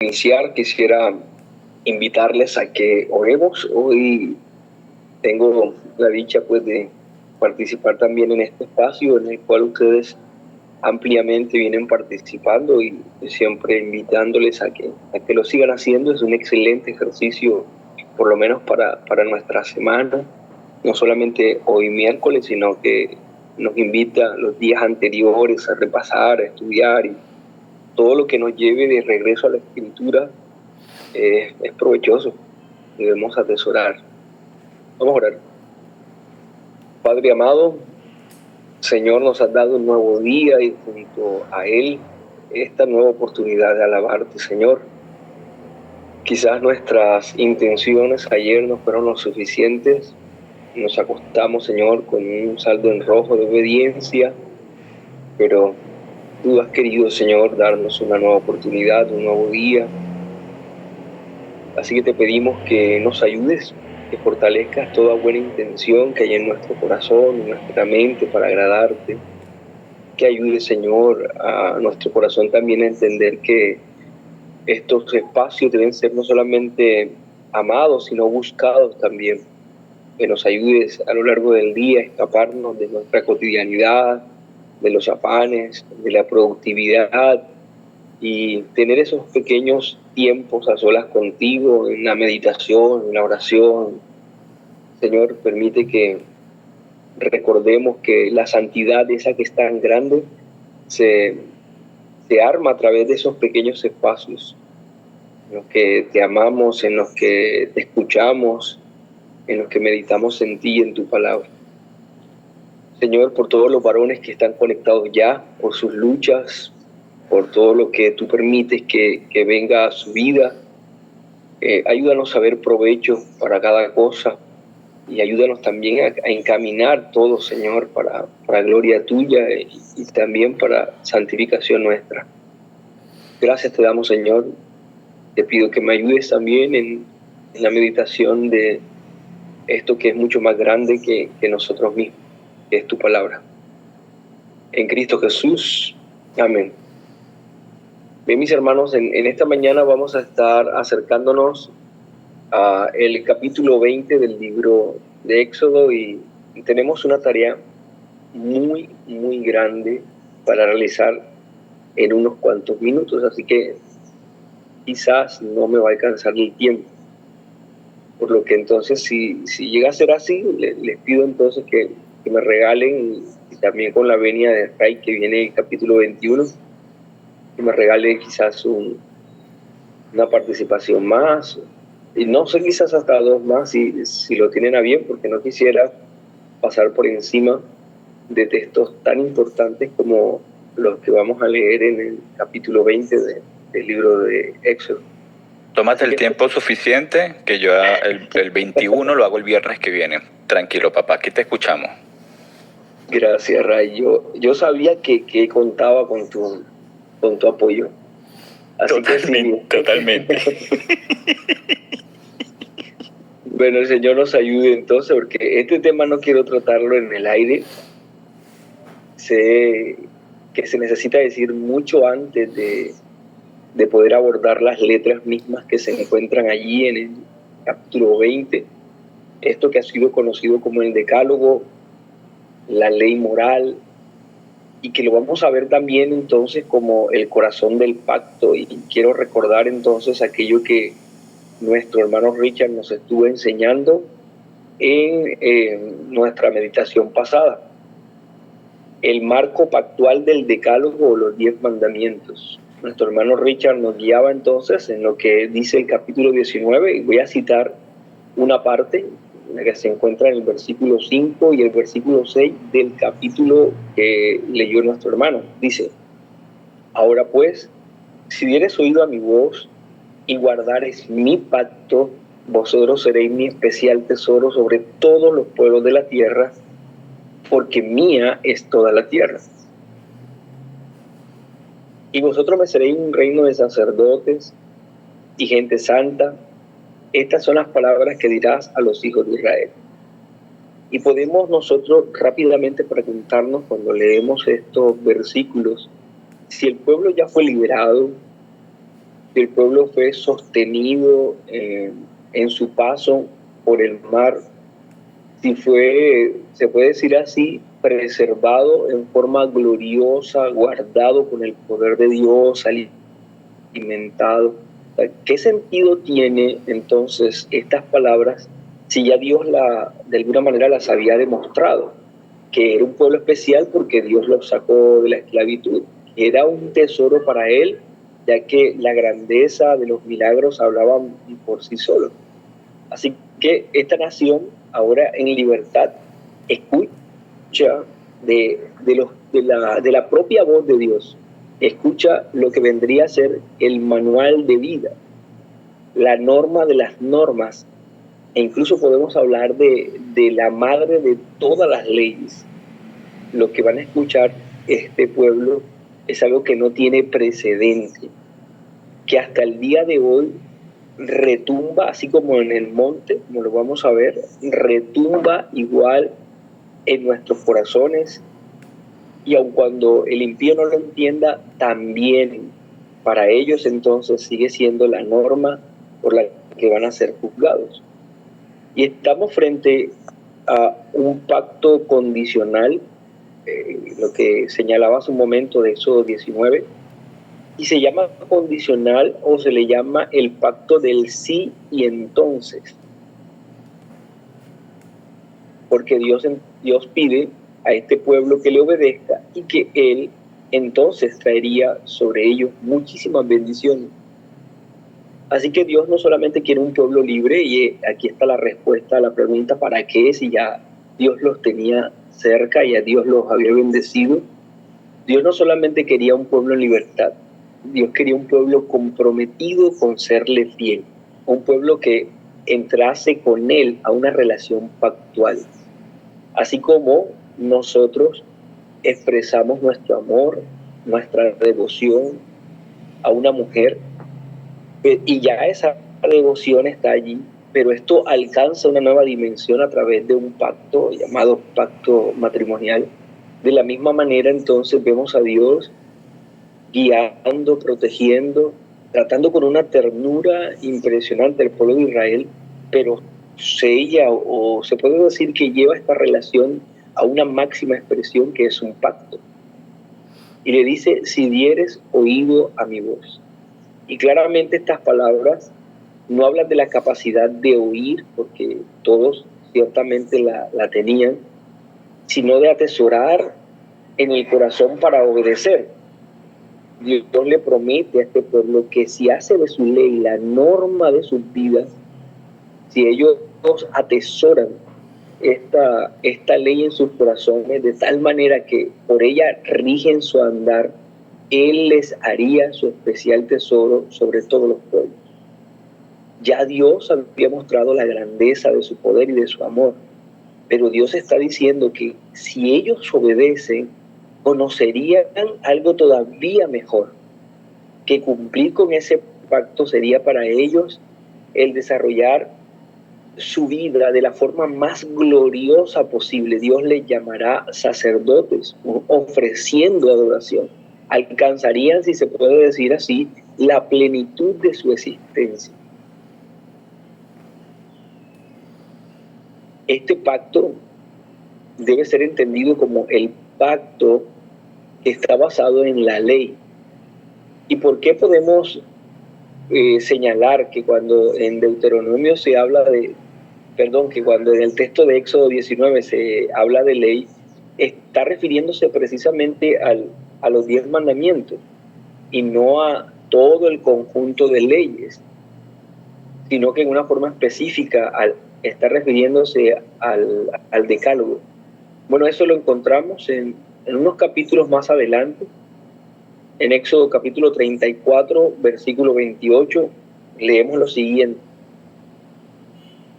Iniciar, quisiera invitarles a que oremos. Hoy tengo la dicha pues de participar también en este espacio en el cual ustedes ampliamente vienen participando y siempre invitándoles a que lo sigan haciendo. Es un excelente ejercicio, por lo menos para nuestra semana, no solamente hoy miércoles, sino que nos invita los días anteriores a repasar, a estudiar, y todo lo que nos lleve de regreso a la escritura es provechoso. Debemos atesorar. Vamos a orar. Padre amado, Señor, nos has dado un nuevo día y junto a Él esta nueva oportunidad de alabarte, Señor. Quizás nuestras intenciones ayer no fueron lo suficientes. Nos acostamos, Señor, con un saldo en rojo de obediencia, pero tú has querido, Señor, darnos una nueva oportunidad, un nuevo día. Así que te pedimos que nos ayudes, que fortalezcas toda buena intención que hay en nuestro corazón, en nuestra mente para agradarte. Que ayudes, Señor, a nuestro corazón también a entender que estos espacios deben ser no solamente amados, sino buscados también. Que nos ayudes a lo largo del día a escaparnos de nuestra cotidianidad, de los afanes, de la productividad, y tener esos pequeños tiempos a solas contigo, en la meditación, en la oración. Señor, permite que recordemos que la santidad esa que es tan grande se arma a través de esos pequeños espacios en los que te amamos, en los que te escuchamos, en los que meditamos en ti y en tu palabra. Señor, por todos los varones que están conectados ya, por sus luchas, por todo lo que tú permites que venga a su vida. Ayúdanos a ver provecho para cada cosa y ayúdanos también a encaminar todo, Señor, para gloria tuya y también para santificación nuestra. Gracias te damos, Señor. Te pido que me ayudes también en la meditación de esto que es mucho más grande que nosotros mismos, que es tu palabra. En Cristo Jesús. Amén. Bien, mis hermanos, en esta mañana vamos a estar acercándonos a el capítulo 20 del libro de Éxodo y tenemos una tarea muy, muy grande para realizar en unos cuantos minutos, así que quizás no me va a alcanzar el tiempo. Por lo que entonces, si llega a ser así, les pido entonces que me regalen, y también con la venia de Ray, que viene el capítulo 21, que me regale quizás una participación más, y no sé, quizás hasta dos más, si lo tienen a bien, porque no quisiera pasar por encima de textos tan importantes como los que vamos a leer en el capítulo 20 del libro de Éxodo. Tómate el tiempo suficiente, que yo el 21 lo hago el viernes que viene. Tranquilo, papá, aquí te escuchamos. Gracias, Ray. Yo sabía que contaba con tu apoyo. Así Totalmente. Bueno, el Señor nos ayude entonces, porque este tema no quiero tratarlo en el aire. Sé que se necesita decir mucho antes de poder abordar las letras mismas que se encuentran allí en el capítulo 20. Esto que ha sido conocido como el Decálogo, la ley moral, y que lo vamos a ver también entonces como el corazón del pacto. Y quiero recordar entonces aquello que nuestro hermano Richard nos estuvo enseñando en nuestra meditación pasada. El marco pactual del Decálogo o los 10 mandamientos. Nuestro hermano Richard nos guiaba entonces en lo que dice el capítulo 19, y voy a citar una parte que se encuentra en el versículo 5 y el versículo 6 del capítulo que leyó nuestro hermano. Dice: ahora pues, si dieres oído a mi voz y guardares mi pacto, vosotros seréis mi especial tesoro sobre todos los pueblos de la tierra, porque mía es toda la tierra. Y vosotros me seréis un reino de sacerdotes y gente santa. Estas son las palabras que dirás a los hijos de Israel. Y podemos nosotros rápidamente preguntarnos cuando leemos estos versículos, si el pueblo ya fue liberado, si el pueblo fue sostenido en su paso por el mar, si fue, se puede decir así, preservado en forma gloriosa, guardado con el poder de Dios, alimentado. ¿Qué sentido tiene entonces estas palabras si ya Dios de alguna manera las había demostrado? Que era un pueblo especial porque Dios los sacó de la esclavitud, que era un tesoro para él, ya que la grandeza de los milagros hablaban por sí solos. Así que esta nación, ahora en libertad, escucha de la propia voz de Dios, escucha lo que vendría a ser el manual de vida, la norma de las normas, e incluso podemos hablar de la madre de todas las leyes. Lo que van a escuchar este pueblo es algo que no tiene precedente, que hasta el día de hoy retumba, así como en el monte, como lo vamos a ver, retumba igual en nuestros corazones, y aun cuando el impío no lo entienda, también para ellos entonces sigue siendo la norma por la que van a ser juzgados. Y estamos frente a un pacto condicional, lo que señalaba hace un momento de Éxodo 19, y se llama condicional o se le llama el pacto del sí y entonces. Porque Dios pide a este pueblo que le obedezca y que Él entonces traería sobre ellos muchísimas bendiciones. Así que Dios no solamente quiere un pueblo libre, y aquí está la respuesta a la pregunta ¿para qué? Si ya Dios los tenía cerca y a Dios los había bendecido. Dios no solamente quería un pueblo en libertad, Dios quería un pueblo comprometido con serle fiel, un pueblo que entrase con Él a una relación pactual. Así como nosotros expresamos nuestro amor, nuestra devoción a una mujer, y ya esa devoción está allí, pero esto alcanza una nueva dimensión a través de un pacto llamado pacto matrimonial. De la misma manera, entonces, vemos a Dios guiando, protegiendo, tratando con una ternura impresionante al pueblo de Israel, pero sella o se puede decir que lleva esta relación a una máxima expresión que es un pacto. Y le dice, si dieres oído a mi voz. Y claramente estas palabras no hablan de la capacidad de oír, porque todos ciertamente la tenían, sino de atesorar en el corazón para obedecer. Dios le promete a este pueblo que si hace de su ley la norma de sus vidas, si ellos atesoran esta ley en sus corazones de tal manera que por ella rigen su andar, Él les haría su especial tesoro sobre todos los pueblos. Ya Dios había mostrado la grandeza de su poder y de su amor, pero Dios está diciendo que si ellos obedecen, conocerían algo todavía mejor, que cumplir con ese pacto sería para ellos el desarrollar su vida de la forma más gloriosa posible. Dios les llamará sacerdotes, ofreciendo adoración. Alcanzarían, si se puede decir así, la plenitud de su existencia. Este pacto debe ser entendido como el pacto que está basado en la ley. ¿Y por qué podemos señalar que cuando en Deuteronomio se habla que cuando en el texto de Éxodo 19 se habla de ley, está refiriéndose precisamente a los 10 mandamientos y no a todo el conjunto de leyes, sino que en una forma específica está refiriéndose al decálogo? Bueno, eso lo encontramos en unos capítulos más adelante. En Éxodo capítulo 34, versículo 28, leemos lo siguiente.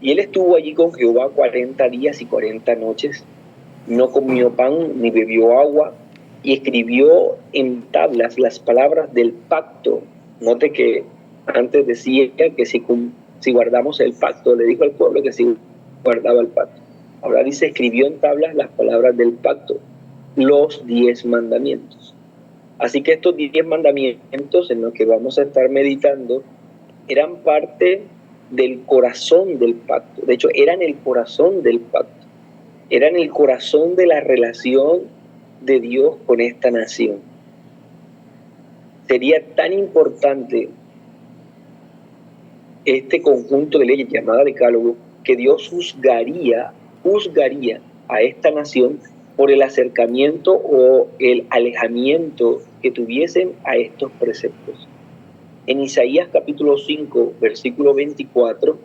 Y él estuvo allí con Jehová 40 días y 40 noches, no comió pan ni bebió agua, y escribió en tablas las palabras del pacto. Note que antes decía que si guardamos el pacto, le dijo al pueblo que si guardaba el pacto. Ahora dice, escribió en tablas las palabras del pacto, los 10 mandamientos. Así que estos 10 mandamientos en los que vamos a estar meditando eran parte del corazón del pacto. De hecho, eran el corazón del pacto. Eran el corazón de la relación de Dios con esta nación. Sería tan importante este conjunto de leyes llamada decálogo que Dios juzgaría a esta nación por el acercamiento o el alejamiento que tuviesen a estos preceptos. En Isaías capítulo 5, versículo 24,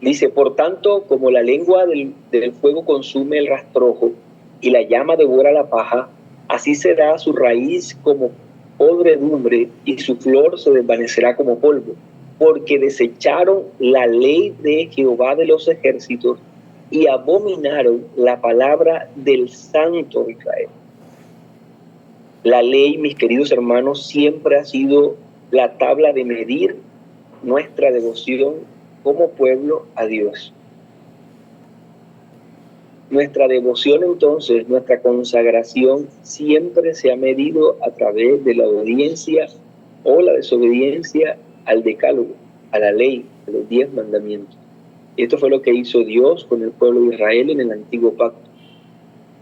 dice: por tanto, como la lengua del fuego consume el rastrojo y la llama devora la paja, así será su raíz como podredumbre y su flor se desvanecerá como polvo, porque desecharon la ley de Jehová de los ejércitos y abominaron la palabra del Santo de Israel. La ley, mis queridos hermanos, siempre ha sido la tabla de medir nuestra devoción como pueblo a Dios. Nuestra devoción, entonces, nuestra consagración siempre se ha medido a través de la obediencia o la desobediencia al decálogo, a la ley, a los 10 mandamientos. Esto fue lo que hizo Dios con el pueblo de Israel en el antiguo pacto.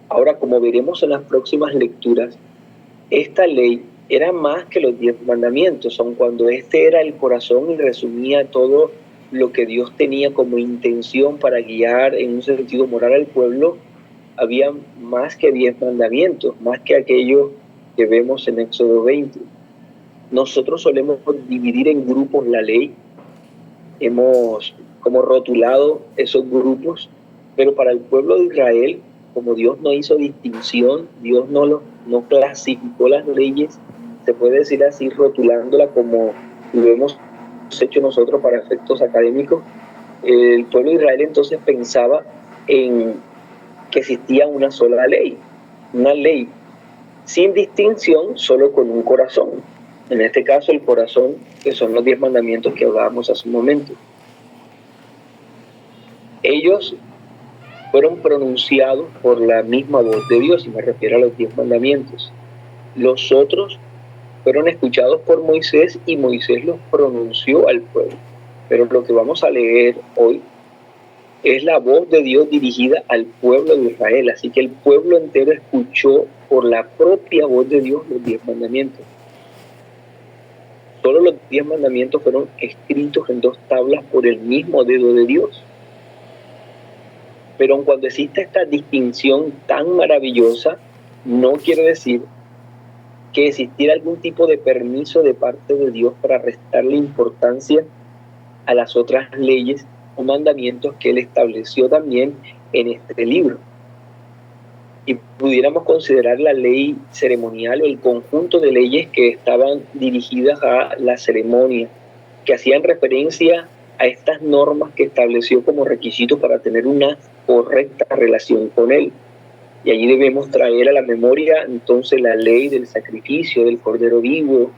Ahora, como veremos en las próximas lecturas, esta ley era más que los 10 mandamientos, aun cuando este era el corazón y resumía todo lo que Dios tenía como intención para guiar en un sentido moral al pueblo. Había más que 10 mandamientos, más que aquellos que vemos en Éxodo 20. Nosotros solemos dividir en grupos la ley, hemos como rotulado esos grupos, pero para el pueblo de Israel, como Dios no hizo distinción, Dios no clasificó las leyes, se puede decir así, rotulándola como lo hemos hecho nosotros para efectos académicos. El pueblo de Israel entonces pensaba en que existía una sola ley, una ley sin distinción, solo con un corazón. En este caso, el corazón, que son los 10 mandamientos que hablábamos hace un momento. Ellos fueron pronunciados por la misma voz de Dios, y me refiero a los 10 mandamientos. Los otros fueron escuchados por Moisés y Moisés los pronunció al pueblo. Pero lo que vamos a leer hoy es la voz de Dios dirigida al pueblo de Israel. Así que el pueblo entero escuchó por la propia voz de Dios los 10 mandamientos. Solo los 10 mandamientos fueron escritos en 2 tablas por el mismo dedo de Dios. Pero cuando existe esta distinción tan maravillosa, no quiere decir que existiera algún tipo de permiso de parte de Dios para restarle importancia a las otras leyes o mandamientos que Él estableció también en este libro. Y pudiéramos considerar la ley ceremonial o el conjunto de leyes que estaban dirigidas a la ceremonia, que hacían referencia a estas normas que estableció como requisito para tener una correcta relación con Él. Y allí debemos traer a la memoria entonces la ley del sacrificio del Cordero vivo,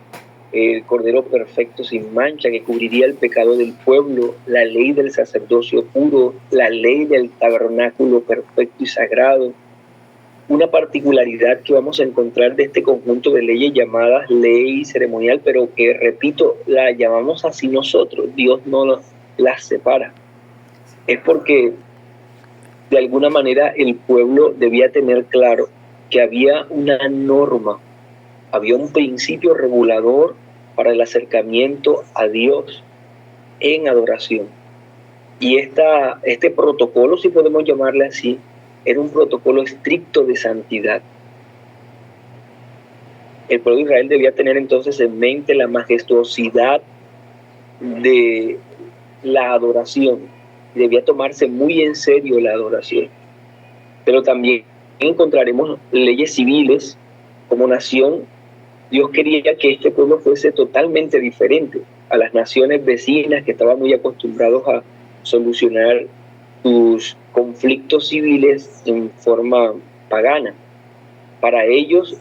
el Cordero perfecto sin mancha que cubriría el pecado del pueblo, la ley del sacerdocio puro, la ley del tabernáculo perfecto y sagrado. Una particularidad que vamos a encontrar de este conjunto de leyes llamadas ley ceremonial, pero que, repito, la llamamos así nosotros, Dios no las separa, es porque de alguna manera el pueblo debía tener claro que había una norma, había un principio regulador para el acercamiento a Dios en adoración. Y este protocolo, si podemos llamarle así, era un protocolo estricto de santidad. El pueblo de Israel debía tener entonces en mente la majestuosidad de la adoración. Debía tomarse muy en serio la adoración. Pero también encontraremos leyes civiles. Como nación, Dios quería que este pueblo fuese totalmente diferente a las naciones vecinas que estaban muy acostumbrados a solucionar sus conflictos civiles en forma pagana. Para ellos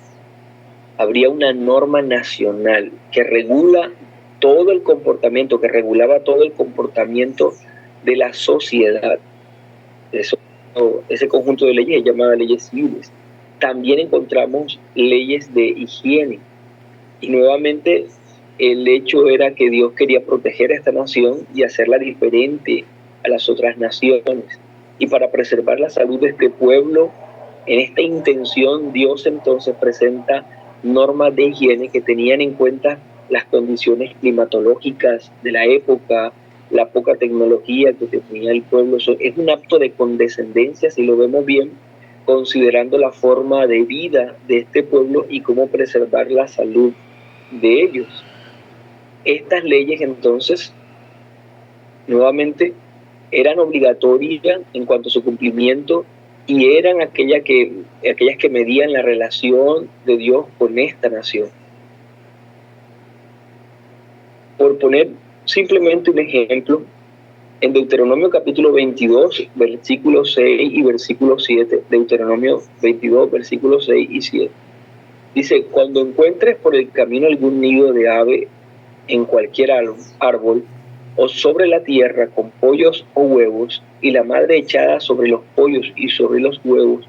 habría una norma nacional que regula todo el comportamiento, que regulaba todo el comportamiento de la sociedad. Ese conjunto de leyes es llamada leyes civiles. También encontramos leyes de higiene, Y nuevamente el hecho era que Dios quería proteger a esta nación y hacerla diferente a las otras naciones. Y para preservar la salud de este pueblo, en esta intención Dios entonces presenta normas de higiene que tenían en cuenta las condiciones climatológicas de la época, la poca tecnología que tenía el pueblo. Eso es un acto de condescendencia, si lo vemos bien, considerando la forma de vida de este pueblo y cómo preservar la salud de ellos. Estas leyes entonces, nuevamente, eran obligatorias en cuanto a su cumplimiento y eran aquellas que medían la relación de Dios con esta nación. Por poner simplemente un ejemplo, en Deuteronomio capítulo 22, versículos 6 y versículo 7, Deuteronomio 22, versículos 6 y 7, dice: cuando encuentres por el camino algún nido de ave en cualquier árbol o sobre la tierra con pollos o huevos, y la madre echada sobre los pollos y sobre los huevos,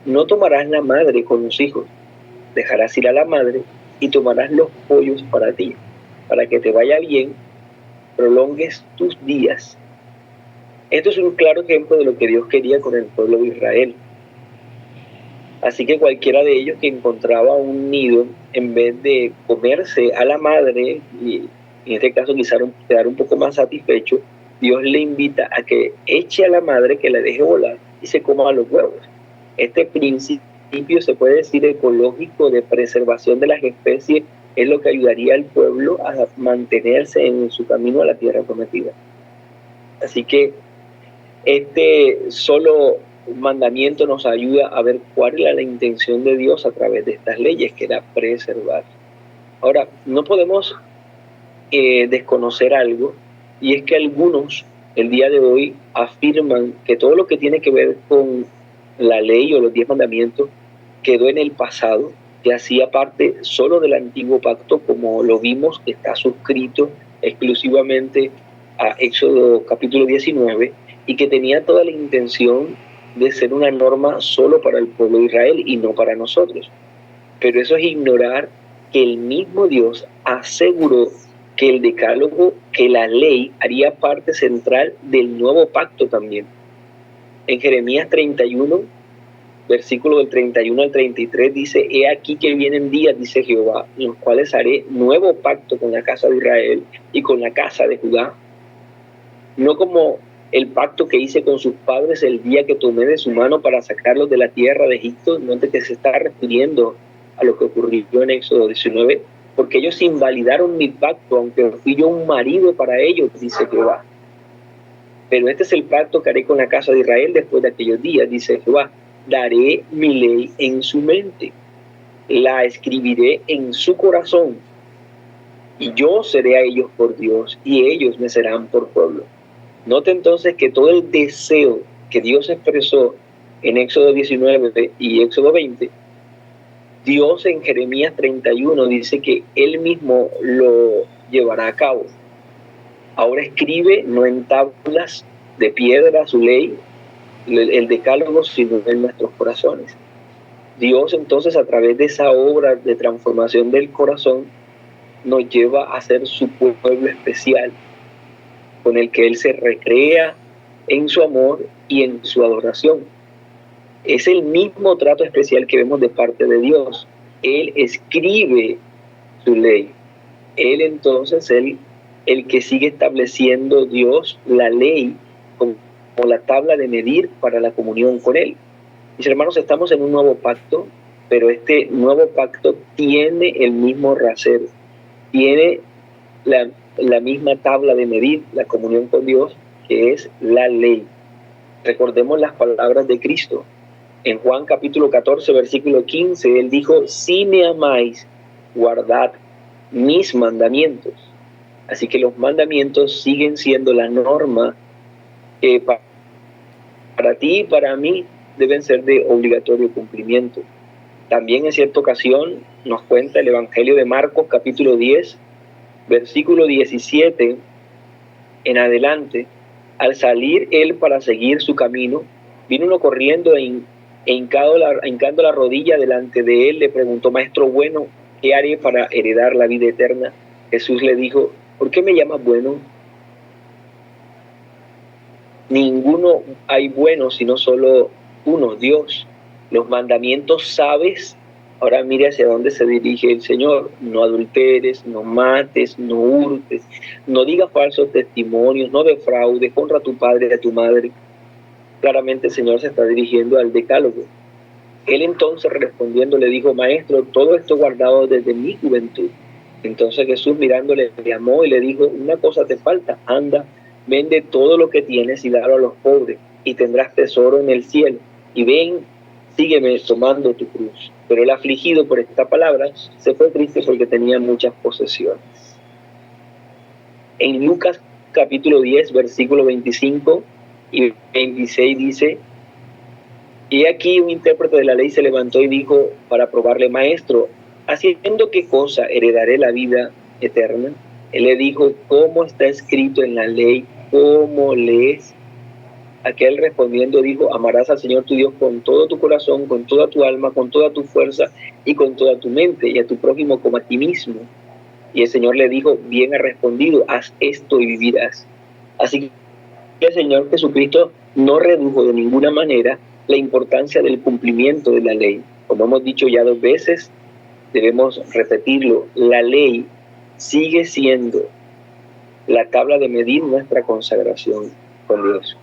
no tomarás la madre con los hijos, dejarás ir a la madre y tomarás los pollos para ti, para que te vaya bien, prolongues tus días. Esto es un claro ejemplo de lo que Dios quería con el pueblo de Israel. Así que cualquiera de ellos que encontraba un nido, en vez de comerse a la madre, y en este caso quedar un poco más satisfecho, Dios le invita a que eche a la madre, que la deje volar y se coma los huevos. Este principio, se puede decir, ecológico de preservación de las especies, es lo que ayudaría al pueblo a mantenerse en su camino a la tierra prometida. Así que este solo mandamiento nos ayuda a ver cuál era la intención de Dios a través de estas leyes, que era preservar. Ahora, no podemos desconocer algo, y es que algunos el día de hoy afirman que todo lo que tiene que ver con la ley o los 10 mandamientos quedó en el pasado, que hacía parte solo del antiguo pacto, como lo vimos, que está suscrito exclusivamente a Éxodo capítulo 19, y que tenía toda la intención de ser una norma solo para el pueblo de Israel y no para nosotros. Pero eso es ignorar que el mismo Dios aseguró que el decálogo, que la ley, haría parte central del nuevo pacto también. En Jeremías 31, versículo del 31 al 33, dice: he aquí que vienen días, dice Jehová, en los cuales haré nuevo pacto con la casa de Israel y con la casa de Judá, no como el pacto que hice con sus padres el día que tomé de su mano para sacarlos de la tierra de Egipto. No te que se está refiriendo a lo que ocurrió en Éxodo 19, porque ellos invalidaron mi pacto, aunque fui yo un marido para ellos, dice Jehová. Pero este es el pacto que haré con la casa de Israel después de aquellos días, dice Jehová: daré mi ley en su mente, la escribiré en su corazón, y yo seré a ellos por Dios, y ellos me serán por pueblo. Note entonces que todo el deseo que Dios expresó en Éxodo 19 y Éxodo 20, Dios en Jeremías 31 dice que Él mismo lo llevará a cabo. Ahora escribe, no en tablas de piedra, su ley, el decálogo, sino en nuestros corazones. Dios entonces, a través de esa obra de transformación del corazón, nos lleva a ser su pueblo especial, con el que Él se recrea en su amor y en su adoración. Es el mismo trato especial que vemos de parte de Dios. Él escribe su ley. Él entonces, el que sigue estableciendo Dios la ley como la tabla de medir para la comunión con Él. Mis hermanos, estamos en un nuevo pacto, pero este nuevo pacto tiene el mismo rasero, tiene la misma tabla de medir la comunión con Dios, que es la ley. Recordemos las palabras de Cristo. En Juan capítulo 14, versículo 15, Él dijo: si me amáis, guardad mis mandamientos. Así que los mandamientos siguen siendo la norma que para ti y para mí deben ser de obligatorio cumplimiento. También en cierta ocasión nos cuenta el Evangelio de Marcos capítulo 10, versículo 17 en adelante: al salir él para seguir su camino, vino uno corriendo e hincando la rodilla delante de él, le preguntó: maestro bueno, ¿qué haré para heredar la vida eterna? Jesús le dijo, ¿por qué me llamas bueno? Ninguno hay bueno, sino solo uno, Dios. Los mandamientos sabes. Ahora mire hacia dónde se dirige el Señor. No adulteres, no mates, no hurtes, no digas falsos testimonios, no defraudes, honra a tu padre y a tu madre. Claramente el Señor se está dirigiendo al decálogo. Él entonces respondiendo le dijo, maestro, todo esto he guardado desde mi juventud. Entonces Jesús mirándole le amó y le dijo, una cosa te falta, anda, vende todo lo que tienes y dalo a los pobres y tendrás tesoro en el cielo. Y ven, sígueme tomando tu cruz. Pero el afligido por esta palabra se fue triste porque tenía muchas posesiones. En Lucas capítulo 10, versículo 25 y 26 dice, y aquí un intérprete de la ley se levantó y dijo para probarle, maestro, ¿haciendo qué cosa heredaré la vida eterna? Él le dijo, ¿cómo está escrito en la ley? ¿Cómo lees? Aquel respondiendo dijo, amarás al Señor tu Dios con todo tu corazón, con toda tu alma, con toda tu fuerza y con toda tu mente, y a tu prójimo como a ti mismo. Y el Señor le dijo, bien has respondido, haz esto y vivirás. Así que el Señor Jesucristo no redujo de ninguna manera la importancia del cumplimiento de la ley. Como hemos dicho ya 2 veces, debemos repetirlo, la ley sigue siendo la tabla de medir nuestra consagración con Dios.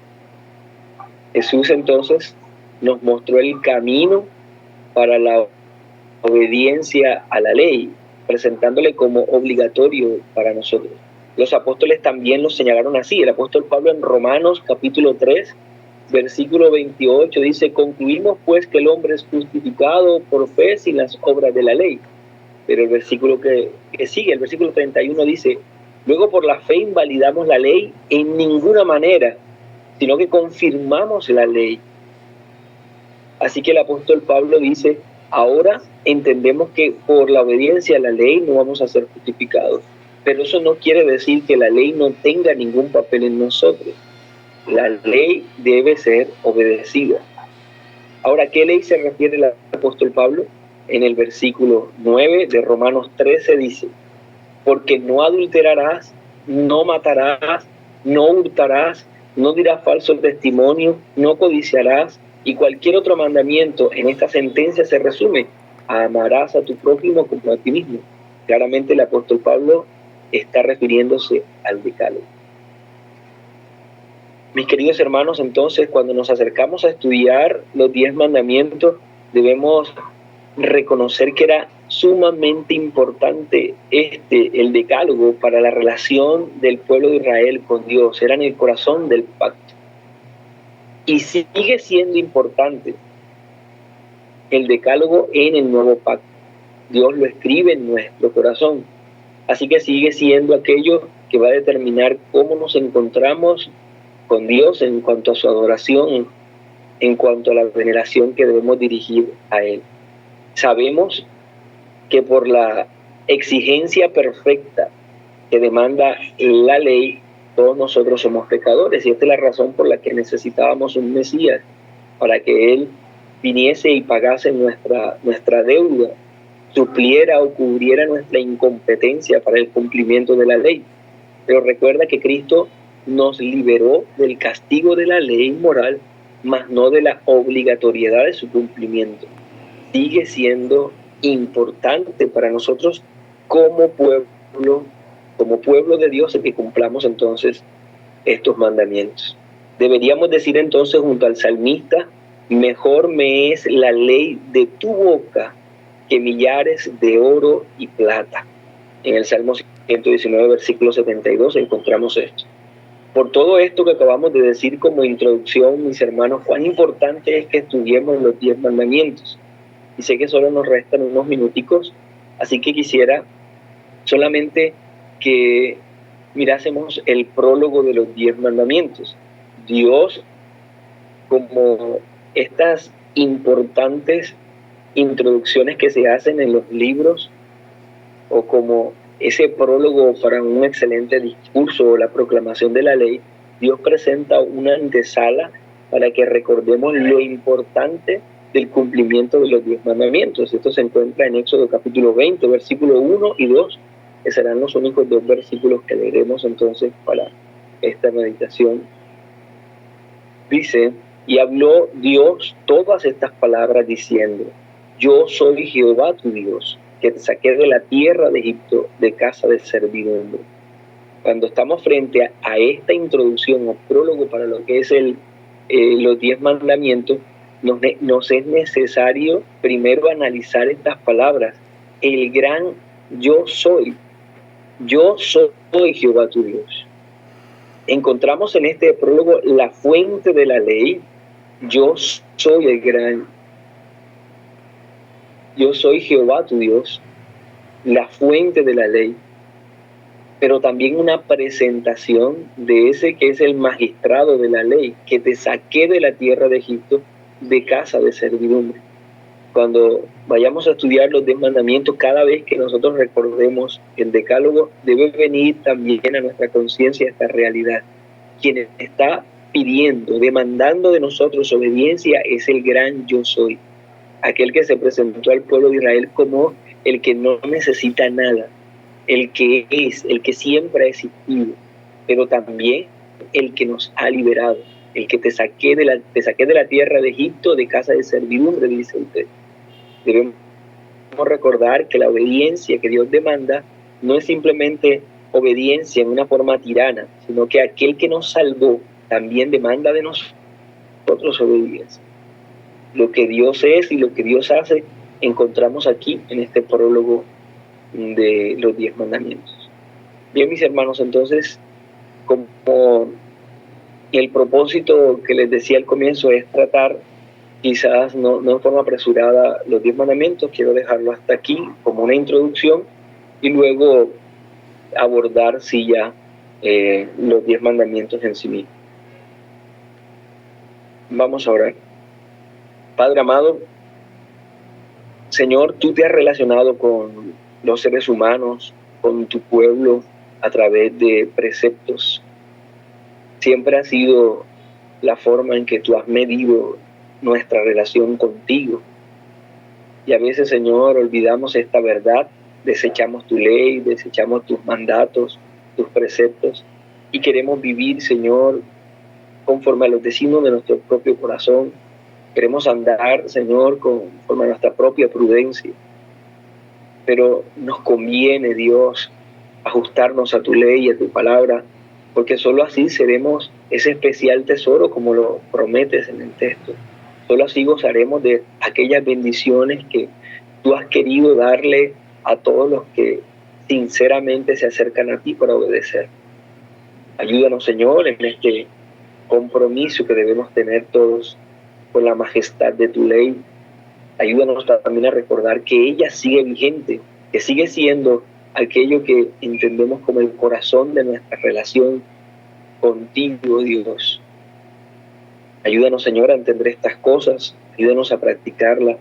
Jesús entonces nos mostró el camino para la obediencia a la ley, presentándole como obligatorio para nosotros. Los apóstoles también lo señalaron así. El apóstol Pablo en Romanos capítulo 3, versículo 28 dice, concluimos pues que el hombre es justificado por fe sin las obras de la ley. Pero el versículo que sigue, el versículo 31 dice, luego por la fe invalidamos la ley en ninguna manera, sino que confirmamos la ley. Así que el apóstol Pablo dice, ahora entendemos que por la obediencia a la ley no vamos a ser justificados. Pero eso no quiere decir que la ley no tenga ningún papel en nosotros. La ley debe ser obedecida. Ahora, ¿qué ley se refiere el apóstol Pablo? En el versículo 9 de Romanos 13 dice, porque no adulterarás, no matarás, no hurtarás, no dirás falso testimonio, no codiciarás, y cualquier otro mandamiento en esta sentencia se resume, amarás a tu prójimo como a ti mismo. Claramente el apóstol Pablo está refiriéndose al decálogo. Mis queridos hermanos, entonces, cuando nos acercamos a estudiar los 10 mandamientos, debemos reconocer que era sumamente importante el decálogo para la relación del pueblo de Israel con Dios. Era en el corazón del pacto. Y sigue siendo importante el decálogo en el nuevo pacto. Dios lo escribe en nuestro corazón. Así que sigue siendo aquello que va a determinar cómo nos encontramos con Dios en cuanto a su adoración, en cuanto a la veneración que debemos dirigir a Él. Sabemos que por la exigencia perfecta que demanda la ley, todos nosotros somos pecadores, y esta es la razón por la que necesitábamos un Mesías, para que Él viniese y pagase nuestra deuda, supliera o cubriera nuestra incompetencia para el cumplimiento de la ley. Pero recuerda que Cristo nos liberó del castigo de la ley moral, mas no de la obligatoriedad de su cumplimiento. Sigue siendo importante para nosotros como pueblo de Dios, el que cumplamos entonces estos mandamientos. Deberíamos decir entonces junto al salmista, mejor me es la ley de tu boca que millares de oro y plata. En el Salmo 119, versículo 72 encontramos esto. Por todo esto que acabamos de decir como introducción, mis hermanos, cuán importante es que estudiemos los 10 mandamientos. Y sé que solo nos restan unos minuticos, así que quisiera solamente que mirásemos el prólogo de los 10 mandamientos. Dios, como estas importantes introducciones que se hacen en los libros, o como ese prólogo para un excelente discurso o la proclamación de la ley, Dios presenta una antesala para que recordemos lo importante del cumplimiento de los 10 mandamientos. Esto se encuentra en Éxodo capítulo 20, versículo 1 y 2, que serán los únicos 2 versículos que leeremos entonces para esta meditación. Dice: y habló Dios todas estas palabras diciendo: yo soy Jehová tu Dios, que te saqué de la tierra de Egipto, de casa de servidumbre. Cuando estamos frente a esta introducción o prólogo para lo que es los 10 mandamientos, nos es necesario primero analizar estas palabras. El gran yo soy Jehová tu Dios. Encontramos en este prólogo la fuente de la ley. Yo soy el gran, yo soy Jehová tu Dios, la fuente de la ley, pero también una presentación de ese que es el magistrado de la ley, que te saqué de la tierra de Egipto, de casa de servidumbre. Cuando vayamos a estudiar los 10 mandamientos, cada vez que nosotros recordemos el decálogo, debe venir también a nuestra conciencia esta realidad. Quien está pidiendo, demandando de nosotros obediencia es el gran yo soy, aquel que se presentó al pueblo de Israel como el que no necesita nada, el que es, el que siempre ha existido, pero también el que nos ha liberado, el que te saqué de la tierra de Egipto, de casa de servidumbre, dice usted. Debemos recordar que la obediencia que Dios demanda no es simplemente obediencia en una forma tirana, sino que aquel que nos salvó también demanda de nosotros obediencia. Lo que Dios es y lo que Dios hace encontramos aquí en este prólogo de los 10 mandamientos. Bien, mis hermanos, entonces, como el propósito que les decía al comienzo es tratar, quizás no en forma apresurada, los 10 mandamientos, quiero dejarlo hasta aquí como una introducción y luego abordar sí ya los 10 mandamientos en sí mismos. Vamos a orar. Padre amado, Señor, tú te has relacionado con los seres humanos, con tu pueblo a través de preceptos. Siempre ha sido la forma en que tú has medido nuestra relación contigo. Y a veces, Señor, olvidamos esta verdad, desechamos tu ley, desechamos tus mandatos, tus preceptos, y queremos vivir, Señor, conforme a los designios de nuestro propio corazón. Queremos andar, Señor, conforme a nuestra propia prudencia. Pero nos conviene, Dios, ajustarnos a tu ley y a tu palabra, porque solo así seremos ese especial tesoro como lo prometes en el texto. Solo así gozaremos de aquellas bendiciones que tú has querido darle a todos los que sinceramente se acercan a ti para obedecer. Ayúdanos, Señor, en este compromiso que debemos tener todos con la majestad de tu ley. Ayúdanos también a recordar que ella sigue vigente, que sigue siendo aquello que entendemos como el corazón de nuestra relación contigo, Dios. Ayúdanos, Señor, a entender estas cosas, ayúdanos a practicarlas.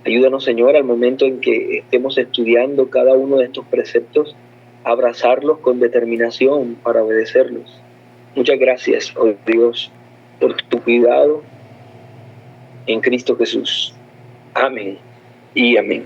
Ayúdanos, Señor, al momento en que estemos estudiando cada uno de estos preceptos, a abrazarlos con determinación para obedecerlos. Muchas gracias, oh Dios, por tu cuidado en Cristo Jesús. Amén y amén.